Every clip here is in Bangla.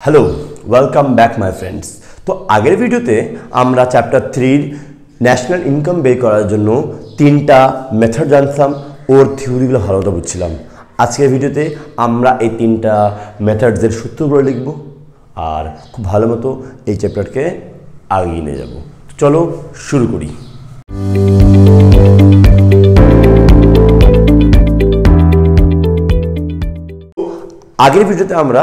Hello welcome back my friends. তো আগের ভিডিওতে আমরা চ্যাপ্টার 3 ন্যাশনাল ইনকাম বের করার জন্য তিনটা মেথড জানতাম, ওর থিওরিগুলো ভালো মতো বুঝছিলাম। আজকের ভিডিওতে আমরা এই তিনটা মেথডসের সূত্রগুলো লিখব আর খুব ভালো মতো এই চ্যাপ্টারকে এগিয়ে নিয়ে যাব। চলো শুরু করি। আগের ভিডিওতে আমরা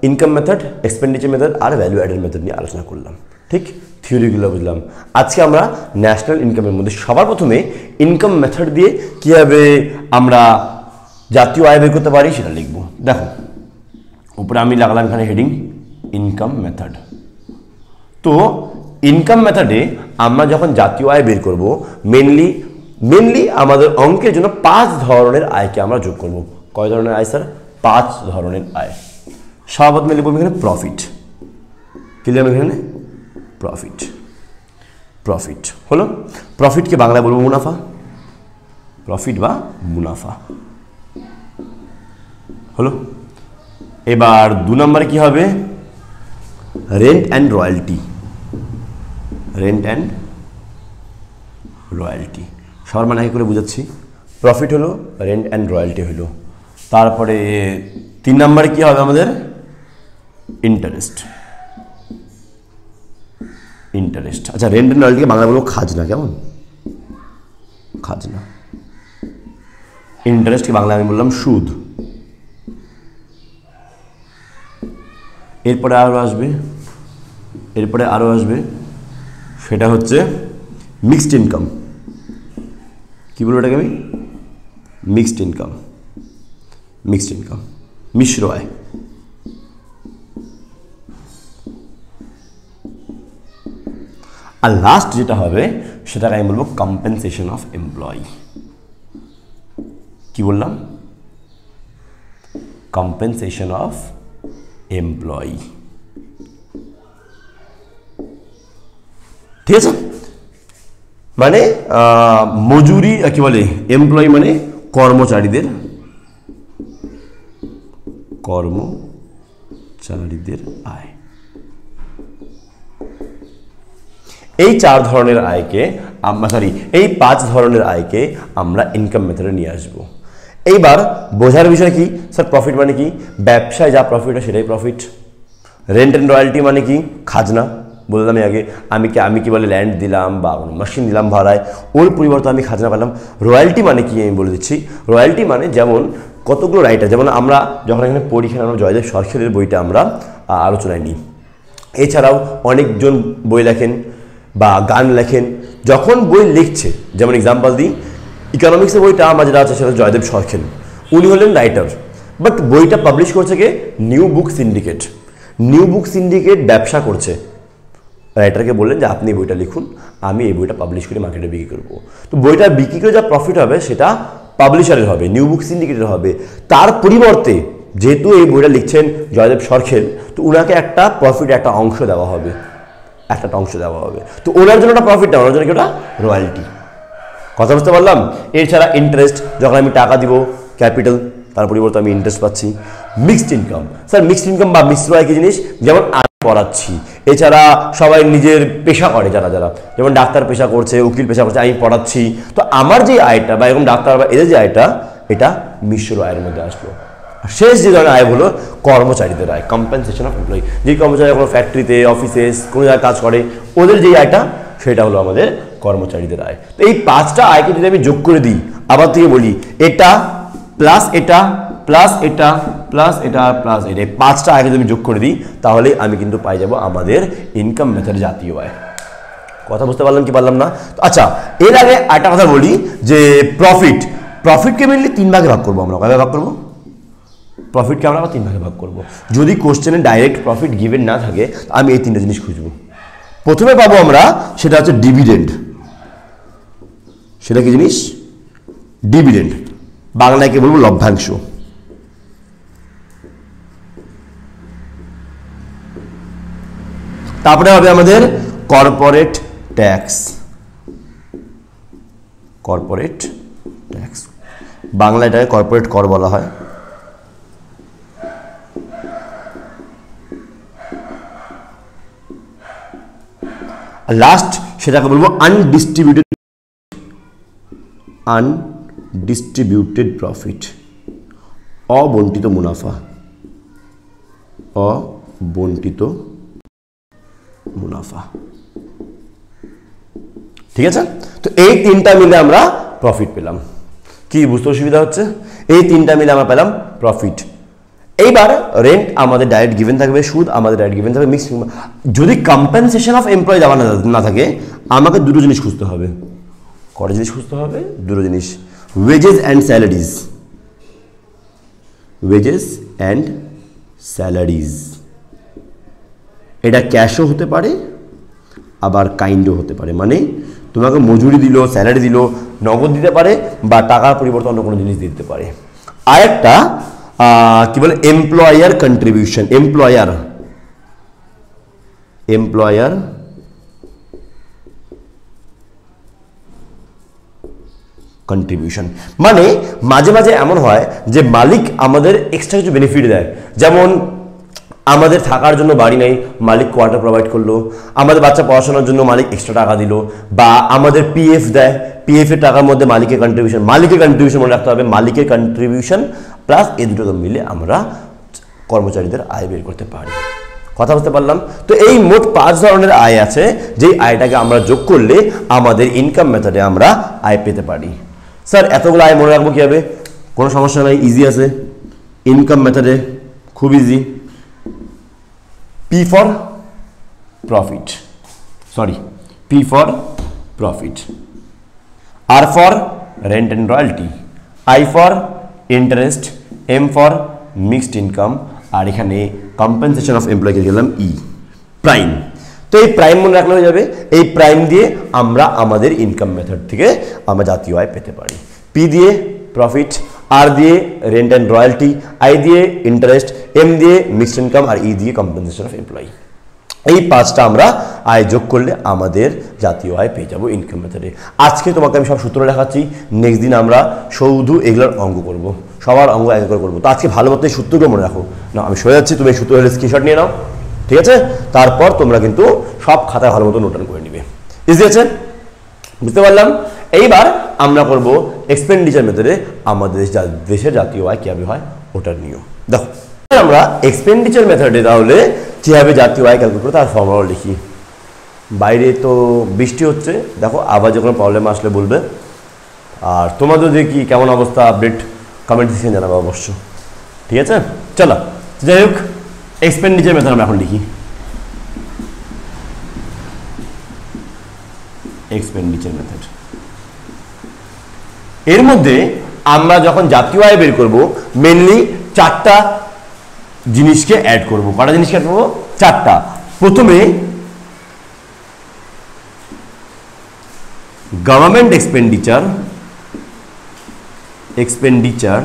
ইনকাম মেথড, এক্সপেন্ডিচার মেথড আর ভ্যালু অ্যাডেড মেথড নিয়ে আলোচনা করলাম, ঠিক? থিওরিগুলো বুঝলাম। আজকে আমরা ন্যাশনাল ইনকামের মধ্যে সবার প্রথমে ইনকাম মেথড দিয়ে কীভাবে আমরা জাতীয় আয় বের করতে পারি সেটা লিখব। দেখো উপরে আমি লাগলাম এখানে হেডিং ইনকাম মেথড। তো ইনকাম মেথডে আমরা যখন জাতীয় আয় বের করব মেনলি আমাদের অঙ্কের জন্য 5 ধরনের আয়কে আমরা যোগ করব। কয় ধরনের আয় স্যার? 5 ধরনের আয়। সর্বপ্রথমে লিখব এখানে প্রফিট। কি লিখলাম এখানে? প্রফিট হলো। প্রফিটকে বাংলায় বলবো মুনাফা, প্রফিট বা মুনাফা হলো। এবার 2 নম্বরে কি হবে? Rent and royalty. সবার মানে করে বুঝাচ্ছি। প্রফিট হলো, রেন্ট অ্যান্ড রয়্যালটি হলো। তারপরে 3 নম্বরে কি হবে আমাদের? ইন্টারেস্ট। আচ্ছা, রেন্ট অ্যান্ড রয়্যালটিকে বাংলা বলবো খাজনা। কেমন? খাজনা। ইন্টারেস্টকে বাংলা আমি বললাম সুদ। এরপরে আরও আসবে সেটা হচ্ছে মিক্সড ইনকাম। কি বলবো এটাকে আমি? মিক্সড ইনকাম, মিশ্র আয়। আর লাস্ট যেটা হবে সেটাকে আমি বলবো কম্পেনসেশন অফ এমপ্লয়ি। কি বললাম? Compensation of employee. ঠিক আছে? মানে মজুরি, কি বলে, এমপ্লয়ি মানে কর্মচারীদের আয়। এই 4 ধরনের আয়কে এই 5 ধরনের আয়কে আমরা ইনকাম মেথডে নিয়ে আসবো। এইবার বোঝার বিষয় কি স্যার? প্রফিট মানে কি? ব্যবসায় যা প্রফিট হয় সেটাই প্রফিট। রেন্ট অ্যান্ড রয়্যালটি মানে কি? খাজনা। বললাম আগে, আমি কি বলে ল্যান্ড দিলাম বা মেশিন দিলাম ভাড়ায়, ওর পরিবর্তে আমি খাজনা পেলাম। রয়্যালটি মানে কি আমি বলে দিচ্ছি। রয়্যালটি মানে যেমন কতগুলো রাইটার, যেমন আমরা যখন এখানে পড়ি, আমরা জয়দেব সরকারের বইটা আমরা আলোচনায় নিই। এছাড়াও অনেকজন বই লেখেন বা গান লেখেন। যখন বই লিখছে, যেমন এক্সাম্পল দিই, ইকোনমিক্সের বইটা আমার যেটা আছে সেটা জয়দেব সরখেন, উনি হলেন রাইটার, বাট বইটা পাবলিশ করছে কে? নিউ বুক সিন্ডিকেট ব্যবসা করছে। রাইটারকে বললেন যে আপনি এই বইটা লিখুন, আমি এই বইটা পাবলিশ করে মার্কেটে বিক্রি করবো। তো বইটা বিক্রি করে যা প্রফিট হবে সেটা পাবলিশারের হবে, নিউ বুক সিন্ডিকেটের হবে। তার পরিবর্তে যেহেতু এই বইটা লিখছেন জয়দেব সরখেন, তো ওনাকে একটা প্রফিট, একটা অংশ দেওয়া হবে। তো ওনার জন্য একটা প্রফিট, ওনার জন্য কি? ওটা রয়্যালটি। কথা বুঝতে পারলাম? এছাড়া ইন্টারেস্ট, যখন আমি টাকা দিব ক্যাপিটাল, তার পরিবর্তে আমি ইন্টারেস্ট পাচ্ছি। Mixed income, sir mixed income বা মিশ্র আয় কি জিনিস? যেমন আমি পড়াচ্ছি, এছাড়া সবাই নিজের পেশা করে, যারা যেমন ডাক্তার পেশা করছে, উকিল পেশা করছে, আমি পড়াচ্ছি। তো আমার যে আয়টা বা এরকম ডাক্তার বা এদের যে আয়টা, এটা মিশ্র আয়ের মধ্যে আসলো। শেষ যে ধরনের আয় হলো কর্মচারীদের আয়, কম্পেনসেশন অফ এমপ্লয়ি। যে কর্মচারী কোনো ফ্যাক্টরিতে, অফিসে, কোনো জায়গায় কাজ করে, ওদের যে আয়টা সেটা হলো আমাদের কর্মচারীদের আয়। তো এই 5টা আয়কে যদি আমি যোগ করে দিই, আবার থেকে বলি, এটা প্লাস এটা প্লাস এটা প্লাস এটা প্লাস এটা, এই 5টা আয়কে যদি আমি যোগ করে দিই, তাহলে আমি কিন্তু পাই যাব আমাদের ইনকাম মেথড জাতীয় আয়। কথা বুঝতে পারলাম কি পারলাম না? আচ্ছা, এর আগে একটা কথা বলি যে প্রফিটকে মেনলি 3 ভাগে ভাগ করবো আমরা। কয়ভাবে ভাগ করবো? প্রফিটকে আমরা 3 ভাগে ভাগ করবো। যদি কোশ্চেনে ডাইরেক্ট প্রফিট গিভেন না থাকে, আমি এই 3টা জিনিস খুঁজবো। প্রথমে পাবো আমরা, সেটা হচ্ছে ডিভিডেন্ড। সেটা কি জিনিস? ডিভিডেন্ড। বাংলায় কে বলবো? লভ্যাংশ। তারপরে হবে আমাদের কর্পোরেট ট্যাক্স। বাংলায় এটাকে কর্পোরেট কর বলা হয়। লাস্ট সেটাকে বলবো আনডিস্ট্রিবিউটেড প্রফিট, অবন্টিত মুনাফা, অবন্টিত মুনাফা। ঠিক আছে, তো এই তিনটা মিলে আমরা প্রফিট পেলাম। কি বুঝতে অসুবিধা হচ্ছে? এই তিনটা মিলে আমরা পেলাম প্রফিট। এইবার রেন্ট আমাদের ডাইরেক্ট গিভেন থাকবে, সুদ আমাদের ডাইরেক্ট গিভেন থাকবে, মিক্স। যদি কম্পেনসেশন অফ এমপ্লয় দেওয়া না থাকে, আমাকে দুটো জিনিস খুঁজতে হবে। কটা জিনিস খুঁজতে হবে? দুটো জিনিস, wages and salaries. Wages and salaries, এটা ক্যাশও হতে পারে আবার কাইন্ডও হতে পারে, মানে তোমাকে মজুরি দিল, স্যালারি দিল, নগদ দিতে পারে বা টাকার পরিবর্তে অন্য কোনো জিনিস দিতে পারে। আরেকটা কি বলে, এমপ্লয়ার কন্ট্রিবিউশন। এমপ্লয়ার কন্ট্রিবিউশন মানে মাঝে মাঝে এমন হয় যে মালিক আমাদের এক্সট্রা কিছু বেনিফিট দেয়, যেমন আমাদের থাকার জন্য বাড়ি নেই, মালিক কোয়ার্টার প্রোভাইড করলো, আমাদের বাচ্চা পড়াশোনার জন্য মালিক এক্সট্রা টাকা দিল, বা আমাদের পিএফ দেয়, পিএফ এর টাকার মধ্যে মালিকের কন্ট্রিবিউশন মনে রাখতে হবে, মালিকের কন্ট্রিবিউশন প্লাস এই দুটোকে মিলে আমরা কর্মচারীদের আয় বের করতে পারি। কথা বুঝতে পারলাম? তো এই মোট 5 ধরনের আয় আছে, যেই আয়টাকে আমরা যোগ করলে আমাদের ইনকাম মেথডে আমরা আয় পেতে পারি। স্যার এতগুলো আয় মনে রাখবো কীভাবে? কোনো সমস্যা নাই, ইজি আছে। ইনকাম মেথডে খুব easy. P for profit, P for profit, R for rent and royalty, I for interest, M for mixed income, আর এখানে compensation of employee গেলাম E, প্রাইম। তো এই প্রাইম মনে রাখলে হয়ে যাবে। এই প্রাইম দিয়ে আমরা আমাদের ইনকাম মেথড থেকে আমরা জাতীয় আয় পেতে পারি। P দিয়ে প্রফিট, আর দিয়ে রেন্ট অ্যান্ড রয়্যালটি, আই দিয়ে ইন্টারেস্ট, এম দিয়ে মিক্সড ইনকাম, আর ই দিয়ে কম্পেনসেশন অফ এমপ্লয়ি। এই 5টা আমরা আয় যোগ করলে আমাদের জাতীয় আয় পেয়ে যাবো ইনকাম মেথডে। আজকে তোমাকে আমি সব সূত্র দেখাচ্ছি, নেক্সট দিন আমরা শুধু এগুলোর অঙ্ক করব, সবার অঙ্ক এক করে করবো। তো আজকে ভালো মতো এই সূত্রগুলো মনে রাখো না, আমি সরে যাচ্ছি, তুমি এই সূত্র হলে স্ক্রিনশট নিয়ে নাও, ঠিক আছে? তারপর তোমরা কিন্তু সব খাতায় ভালো মতো নোট করে নিবে। ইজি আছে, বুঝতে পারলাম? এইবার আমরা করব এক্সপেন্ডিচার মেথডে আমাদের দেশের জাতীয় আয় কীভাবে হয় ওটার নিয়ম। দেখো আমরা এক্সপেন্ডিচার মেথডে তাহলে কীভাবে জাতীয় আয় ক্যালকুলেট করে তার ফর্মুলা লিখি। বাইরে তো বৃষ্টি হচ্ছে, দেখো আবার যখন প্রবলেম আসলে বলবে। আর তোমাদের দেখি কেমন অবস্থা, আপডেট কমেন্ট সেকশন জানাবো অবশ্য, ঠিক আছে? চলো যাই হোক, এক্সপেন্ডিচার মেথড আমরা এখন লিখি। এক্সপেন্ডিচার মেথড, এর মধ্যে আমরা যখন জাতীয় আয় বের করব মেনলি 4টা জিনিসকে অ্যাড করব। কটা জিনিসকে অ্যাড করবো? 4টা। প্রথমে government expenditure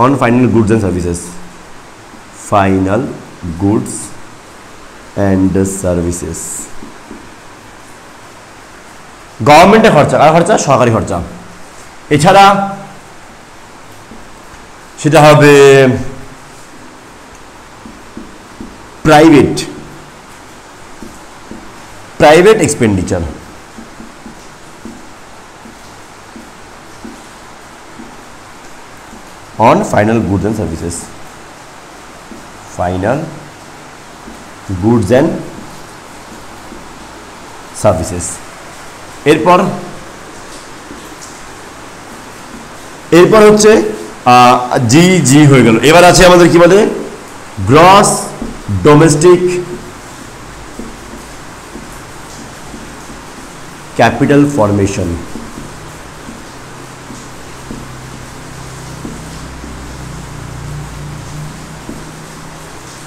on final goods and services, final goods and services. গভর্নমেন্টের খরচা, কার খরচা? সরকারি খরচা। এছাড়া সেটা হবে private expenditure, on final goods and services, final goods and services. এরপর হচ্ছে জি হয়ে গেল। এবার আছে আমাদের কি বলে, গ্রস ডোমেস্টিক ক্যাপিটাল ফরমেশন।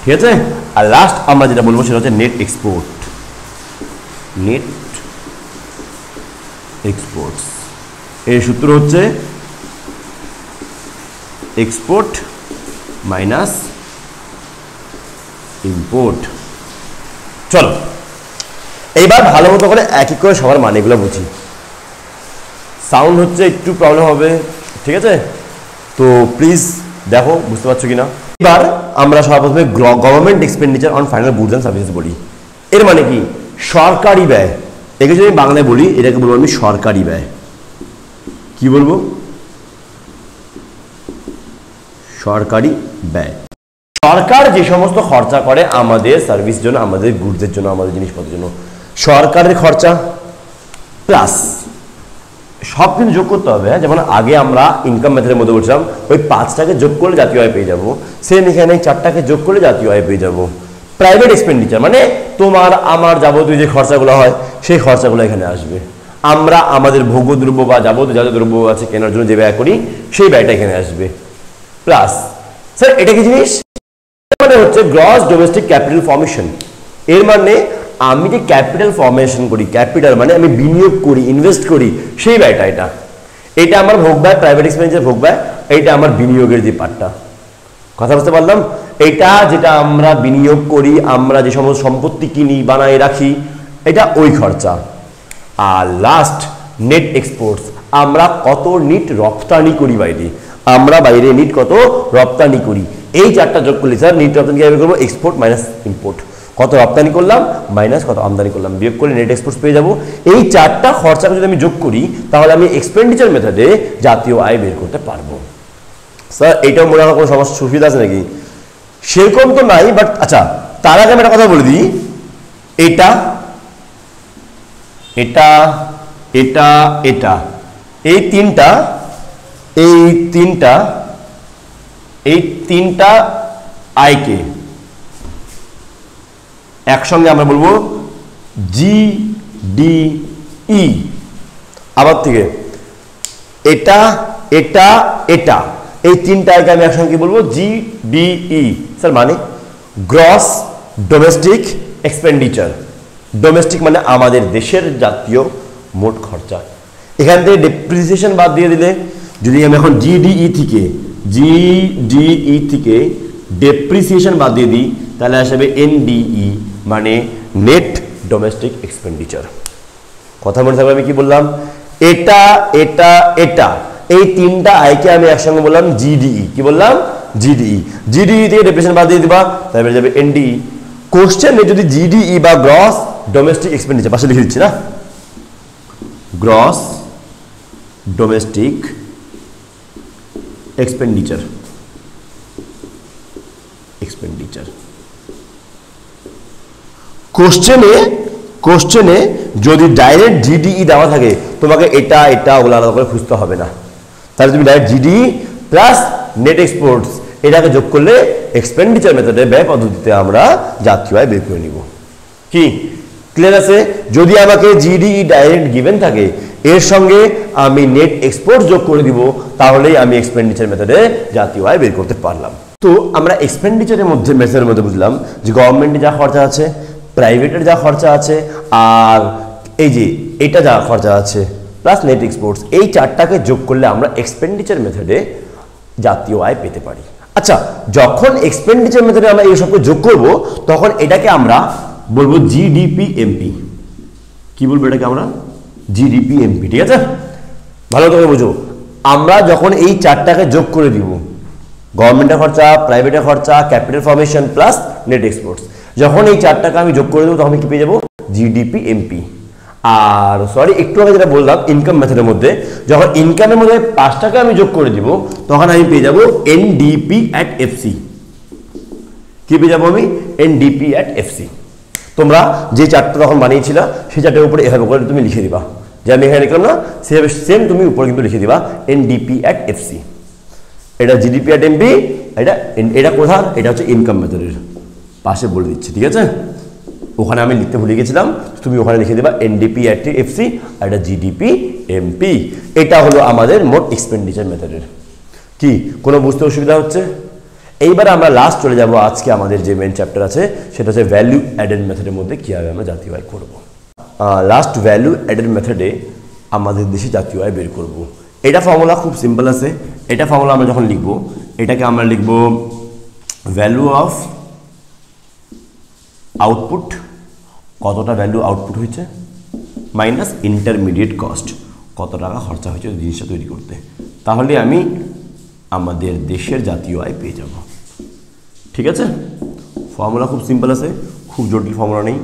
ঠিক আছে? আর লাস্ট আমরা যেটা বলবো সেটা হচ্ছে নেট এক্সপোর্টস। এর সূত্র হচ্ছে এক্সপোর্ট মাইনাস ইম্পোর্ট। চলো এইবার ভালো মতো করে এক এক করে সবার মানেগুলো বুঝি। সাউন্ড হচ্ছে একটু প্রবলেম হবে, ঠিক আছে? তো প্লিজ দেখো বুঝতে পারছো কিনা। এবার আমরা সর্বপ্রথমে government expenditure on final goods and services বলি। এর মানে কি সরকারি ব্যয়, একে যদি আমি বাংলায় বলি এটাকে বলবো আমি সরকারি ব্যয়। কি বলবো? সরকারি ব্যয়। সরকার যে সমস্ত খরচা করে আমাদের সার্ভিস জন্য, আমাদের গুডসের জন্য, আমাদের জিনিসপত্রের জন্য, সরকারের খরচা প্লাস সব কিছু যোগ করতে হবে। যেমন আগে আমরা ইনকাম মেথডের মধ্যে বলছিলাম ওই 5টাকে যোগ করলে জাতীয় আয় পেয়ে যাবো, সেম এখানে 4টাকে যোগ করলে জাতীয় আয় পেয়ে যাবো। প্রাইভেট এক্সপেন্ডিচার মানে তোমার আমার যাবতীয় যে খরচাগুলো হয় সেই খরচাগুলো এখানে আসবে। আমরা আমাদের ভোগ্যদ্রব্য বা যাবতীয় জাতীয় দ্রব্য আছে কেনার জন্য যে ব্যয় করি সেই ব্যয়টা এখানে আসবে। প্লাস স্যার এটা কি জিনিস? মানে হচ্ছে গ্রস ডোমেস্টিক ক্যাপিটাল ফর্মেশন। এর মানে আমি যে ক্যাপিটাল ফর্মেশন করি, ক্যাপিটাল মানে আমি বিনিয়োগ করি, ইনভেস্ট করি, সেই ব্যয়টা এটা। এটা আমার ভোগ ব্যয়, প্রাইভেট এক্সপেন্ডিচার ভোগ ব্যয়, এইটা আমার বিনিয়োগের যে পার্টটা। কথা বুঝতে পারলাম? এটা যেটা আমরা বিনিয়োগ করি, আমরা যে সমস্ত সম্পত্তি কিনি, বানাই, রাখি, এটা ওই খরচা। আর লাস্ট নেট এক্সপোর্টস, আমরা কত নিট রপ্তানি করি বাইরে, আমরা বাইরে নিট কত রপ্তানি করি, এই 4টা যোগ করলে স্যার নিট রপ্তানি কিভাবে করবো? Export minus import. কত রপ্তানি করলাম মাইনাস কত আমদানি করলাম, বিয়োগ করে নেট এক্সপোর্টস পেয়ে যাবো। এই 4টা খরচাকে যদি আমি যোগ করি তাহলে আমি এক্সপেন্ডিচার মেথডে জাতীয় আয় বের করতে পারবো। স্যার এটাও মনে হয় কোনো সমস্যা সুবিধা আছে নাকি? সেরকম তো নাই, বাট আচ্ছা তার আগে আমি একটা কথা বলে দিই। এটা এটা এটা এটা এই তিনটা আয়কে একসঙ্গে আমরা বলবো জিডিই। আবার থেকে এটা এটা এটা এই 3টা আয়কে আমি একসঙ্গে বলবো জিডিই। স্যার মানে গ্রস ডোমেস্টিক এক্সপেন্ডিচার। ডোমেস্টিক মানে আমাদের দেশের জাতীয় মোট খরচা। এখান থেকে ডেপ্রিসিয়েশন বাদ দিয়ে দিলে, যদি আমি এখন জিডিই থেকে ডেপ্রিসিয়েশন বাদ দিয়ে দিই তাহলে আসবে এনডিই মানে নেট ডোমেস্টিক এক্সপেন্ডিচার। কথা মনে থাকবে আমি কি বললাম? এটা এটা এটা এই 3টা আয়কে আমি একসঙ্গে বললাম জিডিই। কি বললাম? জিডিই। জিডিই থেকে ডেপ্রিসিয়েশন বাদ দিয়ে দিবা তারপরে যাবে এনডিই। কোশ্চেনে যদি জিডিই বা গ্রস ডোমেস্টিক এক্সপেন্ডিচার পাশে লিখে দিচ্ছি না, গ্রস ডোমেস্টিক এক্সপেন্ডিচার কোশ্চেনে যদি ডাইরেক্ট জিডিই দেওয়া থাকে তোমাকে এটা এটা ওগুলো আলাদা করে খুঁজতে হবে না। তাহলে তুমি direct GDE plus net exports এটাকে যোগ করলে এক্সপেন্ডিচার মেথডে ব্যয় পদ্ধতিতে আমরা জাতীয় আয় বের করে নিব। কি ক্লিয়ার আছে? যদি আমাকে জিডিই ডাইরেক্ট গিভেন থাকে এর সঙ্গে আমি নেট এক্সপোর্ট যোগ করে দিব তাহলেই আমি এক্সপেন্ডিচার মেথডে জাতীয় আয় বের করতে পারলাম। তো আমরা এক্সপেন্ডিচারের মধ্যে মেথডের মধ্যে বুঝলাম যে গভর্নমেন্টে যা খরচা আছে, প্রাইভেটের যা খরচা আছে, আর এই যে এটা যা খরচা আছে প্লাস নেট এক্সপোর্টস, এই 4টাকে যোগ করলে আমরা এক্সপেন্ডিচার মেথডে জাতীয় আয় পেতে পারি। আচ্ছা যখন এক্সপেন্ডিচার মেথডে আমরা এই সবকে যোগ করব তখন এটাকে আমরা বলবো জিডিপি এমপি। কি বলবো এটাকে আমরা? GDP MP. ঠিক আছে, ভালো করে বুঝো। আমরা যখন এই 4টাকে যোগ করে দিব, গভর্নমেন্টের খরচা, প্রাইভেটের খরচা, capital formation plus net exports, যখন এই 4টাকে আমি যোগ করে দেবো তখন কি পেয়ে যাবো? GDP MP. আর সরি একটু আগে যেটা বললাম ইনকাম মেথডের মধ্যে, যখন ইনকামের মধ্যে 5টাকে আমি যোগ করে দিব তখন আমি পেয়ে যাবো এনডিপি অ্যাট এফসি। কি পেয়ে যাবো আমি? NDP at FC. তোমরা যে 4টা তখন বানিয়েছিলা সেই 4টার উপরে এভাবে করে তুমি লিখে দিবা, যে আমি এখানে লিখলাম না সেভাবে সেম তুমি উপরে কিন্তু লিখে দিবা এনডিপি অ্যাট এফসি। এটা জিডিপি অ্যাট এমপি, এটা কোথার? এটা হচ্ছে ইনকাম মেথডের পাশে বলে দিচ্ছি। ঠিক আছে, ওখানে আমি লিখতে ভুলে গেছিলাম, তুমি ওখানে লিখে দেবা এনডিপি অ্যাট এফসি আর এটা জিডিপি এমপি। এটা হলো আমাদের মোট এক্সপেন্ডিচার মেথডের। কি কোনো বুঝতে অসুবিধা হচ্ছে? এইবার আমরা লাস্ট চলে যাব আজকে আমাদের যে মেন চ্যাপ্টার আছে সেটা হচ্ছে ভ্যালু অ্যাডেড মেথডের মধ্যে কীভাবে আমরা জাতীয় আয় করবো। লাস্ট ভ্যালু অ্যাডেড মেথডে আমাদের দেশে জাতীয় আয় বের করব। এটা ফর্মুলা খুব সিম্পল আছে। এটা ফর্মুলা আমরা যখন লিখব এটাকে আমরা লিখব ভ্যালু অফ আউটপুট, কতটা ভ্যালু আউটপুট হয়েছে, মাইনাস ইন্টারমিডিয়েট কস্ট, কত টাকা খরচা হয়েছে জিনিসটা তৈরি করতে, তাহলে আমি আমাদের দেশের জাতীয় আয় পেয়ে যাব। ঠিক আছে, ফর্মুলা খুব সিম্পল আছে, খুব জটিল ফর্মুলা নেই।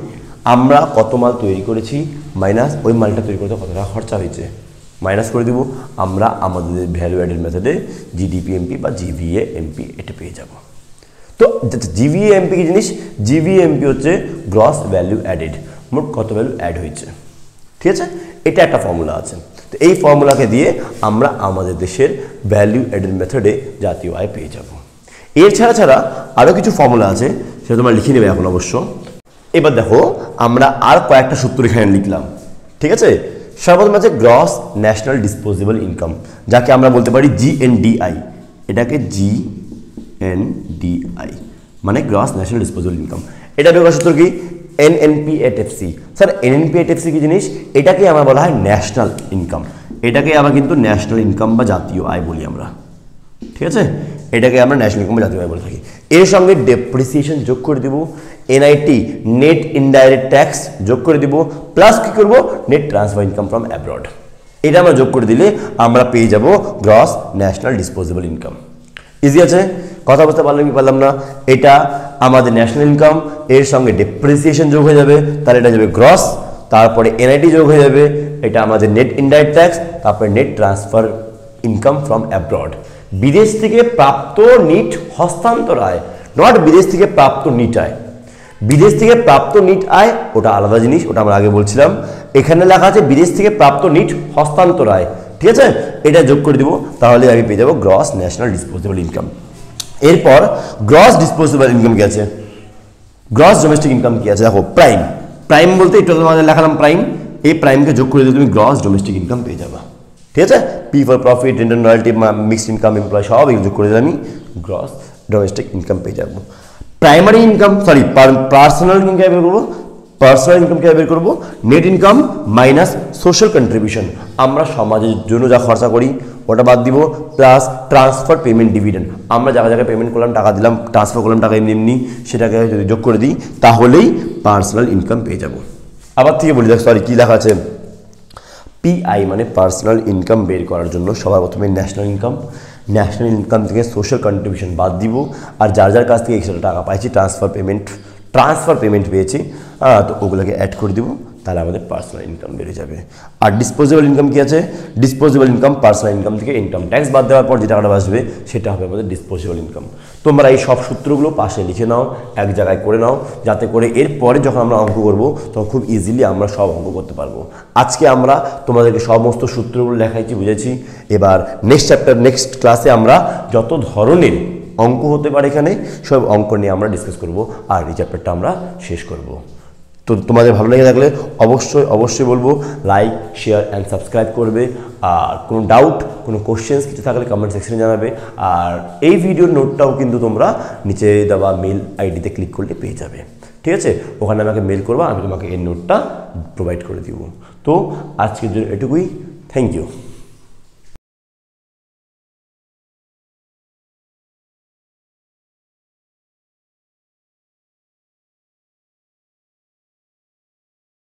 আমরা কত মাল তৈরি করেছি মাইনাস ওই মালটা তৈরি করতে কত টাকা খরচা হয়েছে মাইনাস করে দিব, আমরা আমাদের ভ্যালু অ্যাডেড মেথডে জিডিপিএমপি বা জিভিএএমপি এটা পেয়ে যাব। তো জিভিএএমপি কি জিনিস? জিভিএএমপি হচ্ছে গ্রস ভ্যালু অ্যাডেড, মোট কত ভ্যালু অ্যাড হয়েছে। ঠিক আছে, এটা একটা ফর্মুলা আছে। তো এই ফর্মুলাকে দিয়ে আমরা আমাদের দেশের ভ্যালু অ্যাডেড মেথডে জাতীয় আয় পেয়ে যাব। এর ছাড়া আরও কিছু ফর্মুলা আছে, সেটা তোমরা লিখে নেবে এখন অবশ্য। এবার দেখো আমরা আর কয়েকটা সূত্র এখানে লিখলাম। ঠিক আছে, সর্বপ্রথম আছে গ্রস ন্যাশনাল ডিসপোজেবল ইনকাম, যাকে আমরা বলতে পারি জিএনডিআই। এটাকে জিএনডিআই মানে গ্রস ন্যাশনাল ডিসপোজেবল ইনকাম। এটা বের করার সূত্র কি? এনএনপি/এফসি। স্যার এনএনপি/এফসি কি জিনিস? এটাকে আমরা বলা হয় ন্যাশনাল ইনকাম। এটাকে আমরা কিন্তু ন্যাশনাল ইনকাম বা জাতীয় আয় বলি আমরা। ঠিক আছে, এটাকে আমরা ন্যাশনাল ইনকাম বা জাতীয় আয় বলে থাকি। এর সঙ্গে ডেপ্রিসিয়েশন যোগ করে দেব, এনআইটি নেট ইনডাইরেক্ট ট্যাক্স যোগ করে দিব, প্লাস কি করব net transfer income from abroad. এটা আমরা যোগ করে দিলে আমরা পেয়ে যাব gross national disposable income. Easy আছে, কথা বুঝতে পারলাম কি পারলাম না? এটা আমাদের ন্যাশনাল ইনকাম, এর সঙ্গে ডেপ্রিসিয়েশন যোগ হয়ে যাবে, তাহলে এটা যাবে গ্রস, তারপরে এনআইটি যোগ হয়ে যাবে, এটা আমাদের নেট ইনডাইরেক্ট ট্যাক্স, তারপরে net transfer income from abroad. বিদেশ থেকে প্রাপ্ত নিট হস্তান্তর আয়, নট বিদেশ থেকে প্রাপ্ত নিট আয়। বিদেশ থেকে প্রাপ্ত নিট আয় ওটা আলাদা জিনিস, ওটা আমরা আগে বলছিলাম। এখানে লেখা আছে বিদেশ থেকে প্রাপ্ত নিট হস্তান্তর আয়। ঠিক আছে, এটা যোগ করে দিব, তাহলে আমি পেয়ে যাবো গ্রস ন্যাশনাল ডিসপোজেবল ইনকাম। এরপর গ্রস ডিসপোজেবল ইনকাম কি আছে? গ্রস ডোমেস্টিক ইনকাম কি আছে? দেখো প্রাইম, প্রাইম বলতে একটু তোমাদের লেখালাম প্রাইম, এই প্রাইমকে যোগ করে দিলে তুমি গ্রস ডোমেস্টিক ইনকাম পেয়ে যাবা। ঠিক আছে, P for profit, rent royalty, mixed income, employ সব এগুলো যোগ করে দিলে আমি গ্রস ডোমেস্টিক ইনকাম পেয়ে যাবো। প্রাইমারি ইনকাম পার্সোনাল ইনকাম কীভাবে বের করবো? পার্সোনাল ইনকাম কীভাবে বের করবো? Net income minus social contribution, আমরা সমাজের জন্য যা খরচা করি ওটা বাদ দিব, প্লাস ট্রান্সফার পেমেন্ট ডিভিডেন্ড, আমরা জায়গায় পেমেন্ট করলাম, টাকা দিলাম, ট্রান্সফার করলাম টাকা এমনি, সেটাকে যদি যোগ করে দিই তাহলেই পার্সোনাল ইনকাম পেয়ে যাব। আবার থেকে বলি, দেখ সরি কী লেখা আছে, পিআই মানে পার্সোনাল ইনকাম বের করার জন্য সবার প্রথমে ন্যাশনাল ইনকাম থেকে সোশ্যাল কন্ট্রিবিউশন বাদ দিব, আর যার কাছ থেকে এক্সট্রা টাকা পাইছি ট্রান্সফার পেমেন্ট পেয়েছি, তো ওগুলোকে অ্যাড করে দিব, তাহলে আমাদের পার্সোনাল ইনকাম বেড়ে যাবে। আর ডিসপোজেবল ইনকাম কি আছে? ডিসপোজেবল ইনকাম পার্সোনাল ইনকাম থেকে ইনকাম ট্যাক্স বাদ দেওয়ার পর যে টাকাটা বাঁচবে সেটা হবে আমাদের ডিসপোজেবল ইনকাম। তোমরা এই সব সূত্রগুলো পাশে লিখে নাও, এক জায়গায় করে নাও, যাতে করে এরপরে যখন আমরা অঙ্ক করব তখন খুব ইজিলি আমরা সব অঙ্ক করতে পারবো। আজকে আমরা তোমাদেরকে সমস্ত সূত্রগুলো লেখাইছি, বুঝেছি। এবার নেক্সট ক্লাসে আমরা যত ধরনের অঙ্ক হতে পারে এখানে সব অঙ্ক নিয়ে আমরা ডিসকাস করব, আর এই চ্যাপ্টারটা আমরা শেষ করব। তো তোমাদের ভালো লেগে থাকলে অবশ্যই বলবো লাইক, শেয়ার অ্যান্ড সাবস্ক্রাইব করবে। আর কোনো ডাউট, কোনো কোশ্চেন্স কিছু থাকলে কমেন্ট সেকশনে জানাবে। আর এই ভিডিওর নোটটাও কিন্তু তোমরা নিচে দেওয়া মেল আইডিতে ক্লিক করলে পেয়ে যাবে। ঠিক আছে, ওখানে আমাকে মেল করবা, আমি তোমাকে এই নোটটা প্রোভাইড করে দিব। তো আজকের জন্য এটুকুই, থ্যাংক ইউ।